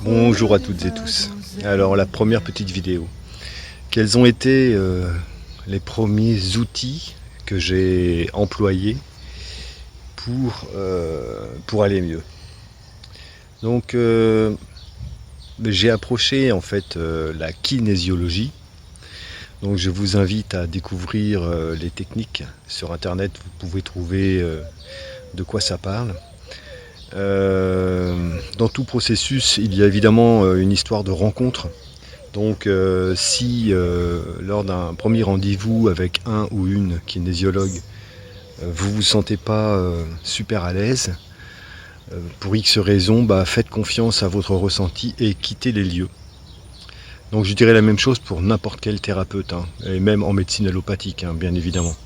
Bonjour à toutes et tous. Alors la première petite vidéo. Quels ont été les premiers outils que j'ai employés pour aller mieux? Donc j'ai approché en fait la kinésiologie. Donc je vous invite à découvrir les techniques sur internet. Vous pouvez trouver de quoi ça parle. Dans tout processus, il y a évidemment une histoire de rencontre. Donc si lors d'un premier rendez-vous avec un ou une kinésiologue, vous vous sentez pas super à l'aise, pour X raisons, faites confiance à votre ressenti et quittez les lieux. Donc je dirais la même chose pour n'importe quel thérapeute, hein, et même en médecine allopathique, hein, bien évidemment.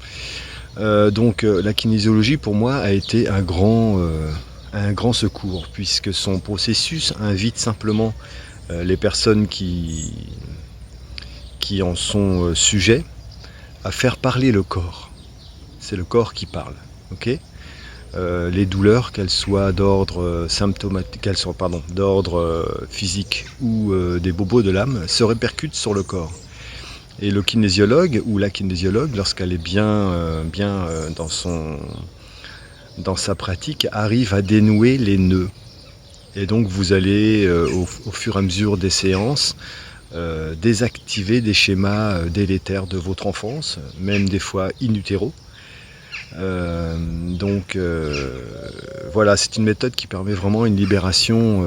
Donc la kinésiologie pour moi a été un grand secours, puisque son processus invite simplement les personnes qui en sont sujets à faire parler le corps. C'est le corps qui parle, ok. Les douleurs, qu'elles soient d'ordre symptomatique, d'ordre physique ou des bobos de l'âme, se répercutent sur le corps. Et le kinésiologue ou la kinésiologue, lorsqu'elle est bien dans sa pratique, arrive à dénouer les nœuds. Et donc vous allez au fur et à mesure des séances désactiver des schémas délétères de votre enfance, même des fois in utero. Voilà, c'est une méthode qui permet vraiment une libération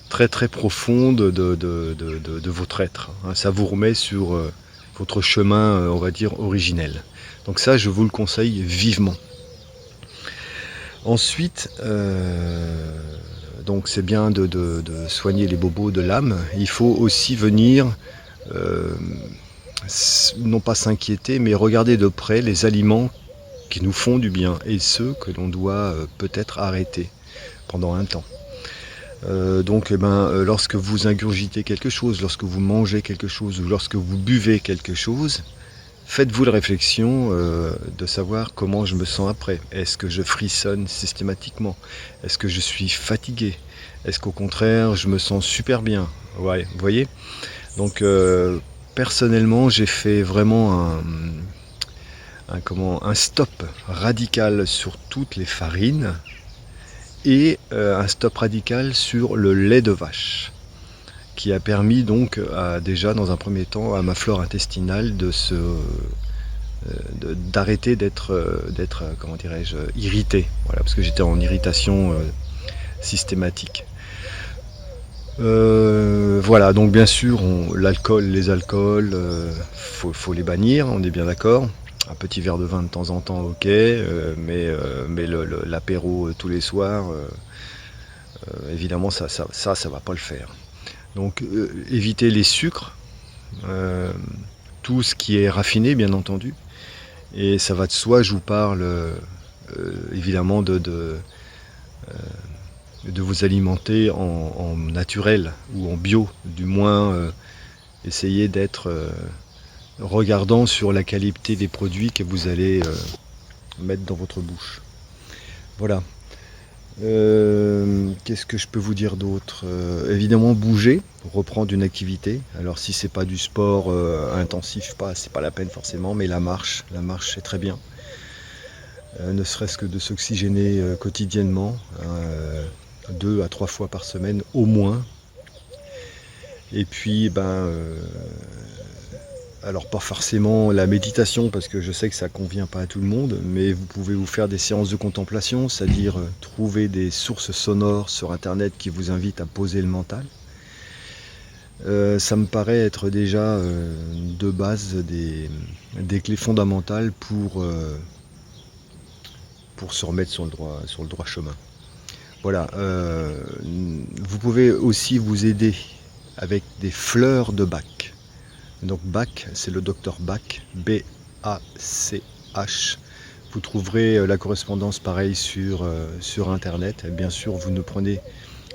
très très profonde de votre être. Hein. Ça vous remet sur votre chemin, on va dire, originel. Donc ça, je vous le conseille vivement. Ensuite, donc c'est bien de soigner les bobos de l'âme. Il faut aussi venir, non pas s'inquiéter, mais regarder de près les aliments qui nous font du bien et ceux que l'on doit peut-être arrêter pendant un temps. Lorsque vous ingurgitez quelque chose, lorsque vous mangez quelque chose ou lorsque vous buvez quelque chose, faites-vous la réflexion de savoir comment je me sens après. Est-ce que je frissonne systématiquement? Est-ce que je suis fatigué? Est-ce qu'au contraire je me sens super bien? Ouais, vous voyez. Donc personnellement j'ai fait vraiment un stop radical sur toutes les farines et un stop radical sur le lait de vache, qui a permis donc déjà dans un premier temps à ma flore intestinale d'arrêter d'être comment dirais-je, irrité, voilà, parce que j'étais en irritation systématique. Voilà, donc bien sûr les alcools, faut les bannir, on est bien d'accord. Un petit verre de vin de temps en temps, ok, mais l'apéro tous les soirs, évidemment ça va pas le faire. Donc évitez les sucres, tout ce qui est raffiné bien entendu, et ça va de soi, je vous parle évidemment de vous alimenter en naturel ou en bio, du moins essayez d'être regardant sur la qualité des produits que vous allez mettre dans votre bouche. Voilà. Qu'est-ce que je peux vous dire d'autre? Évidemment bouger, reprendre une activité. Alors si c'est pas du sport intensif, c'est pas la peine forcément, mais la marche c'est très bien. Ne serait-ce que de s'oxygéner quotidiennement, 2 à 3 fois par semaine au moins. Et puis alors pas forcément la méditation, parce que je sais que ça convient pas à tout le monde, mais vous pouvez vous faire des séances de contemplation, c'est-à-dire trouver des sources sonores sur internet qui vous invitent à poser le mental. Ça me paraît être déjà de base des clés fondamentales pour se remettre sur le droit chemin. Voilà, vous pouvez aussi vous aider avec des fleurs de Bach. Donc Bach, c'est le docteur Bach, B-A-C-H. Vous trouverez la correspondance pareil sur internet. Et bien sûr, vous ne prenez,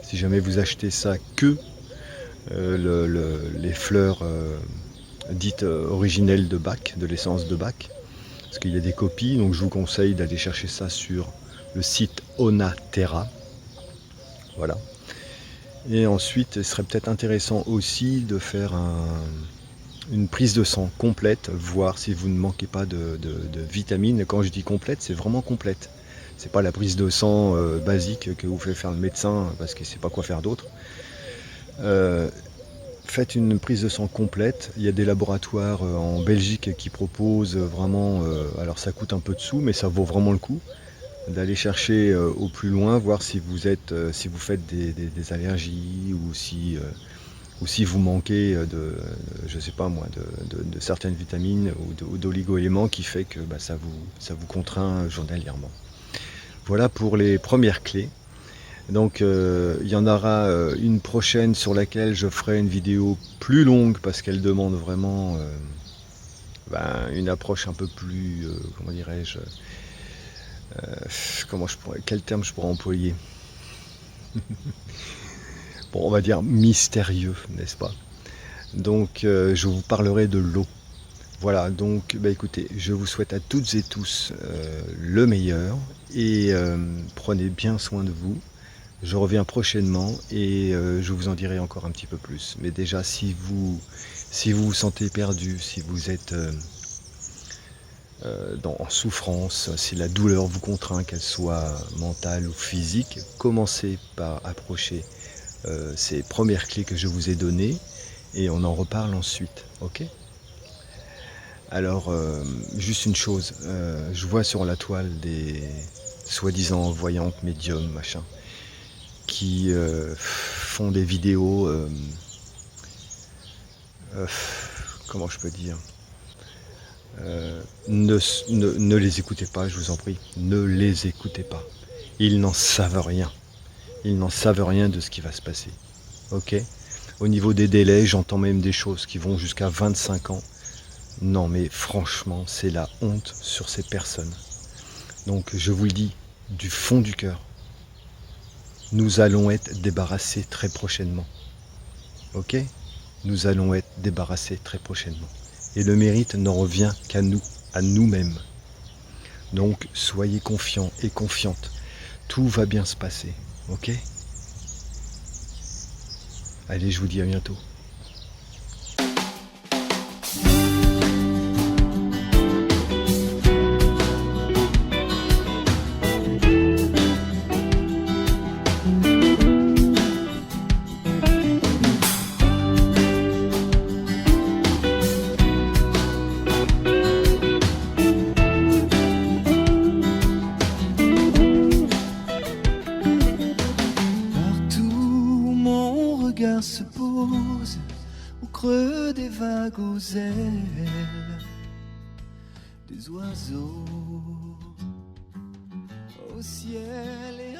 si jamais vous achetez ça, que les fleurs dites originelles de Bach, de l'essence de Bach. Parce qu'il y a des copies, donc je vous conseille d'aller chercher ça sur le site Onaterra. Voilà. Et ensuite, il serait peut-être intéressant aussi de faire une prise de sang complète, voir si vous ne manquez pas de vitamines. Quand je dis complète, c'est vraiment complète. C'est pas la prise de sang basique que vous fait faire le médecin parce qu'il ne sait pas quoi faire d'autre. Faites une prise de sang complète. Il y a des laboratoires en Belgique qui proposent vraiment, alors ça coûte un peu de sous, mais ça vaut vraiment le coup d'aller chercher au plus loin, voir si vous êtes, si vous faites des allergies ou si vous manquez je sais pas moi, de certaines vitamines ou d'oligo-éléments qui fait que bah, ça vous contraint journalièrement. Voilà pour les premières clés. Donc il y en aura une prochaine sur laquelle je ferai une vidéo plus longue parce qu'elle demande vraiment une approche un peu plus, comment dirais-je, quel terme je pourrais employer? Bon, on va dire mystérieux, n'est-ce pas? Donc je vous parlerai de l'eau. Voilà, donc bah, écoutez, je vous souhaite à toutes et tous le meilleur et prenez bien soin de vous. Je reviens prochainement et je vous en dirai encore un petit peu plus. Mais déjà, si vous vous sentez perdu, si vous êtes en souffrance, si la douleur vous contraint, qu'elle soit mentale ou physique, commencez par approcher ces premières clés que je vous ai données et on en reparle ensuite, ok? Alors, juste une chose, je vois sur la toile des soi-disant voyantes, médiums, machin, qui font des vidéos, comment je peux dire, ne les écoutez pas, je vous en prie, ne les écoutez pas. Ils n'en savent rien. Ils n'en savent rien de ce qui va se passer. Ok? Au niveau des délais, j'entends même des choses qui vont jusqu'à 25 ans. Non mais franchement, c'est la honte sur ces personnes. Donc je vous le dis du fond du cœur, nous allons être débarrassés très prochainement. Ok? Nous allons être débarrassés très prochainement. Et le mérite n'en revient qu'à nous, à nous-mêmes. Donc soyez confiants et confiantes. Tout va bien se passer. Ok? Allez, je vous dis à bientôt. Partout mon regard se pose au creux des vagues aux ailes des oiseaux, au ciel et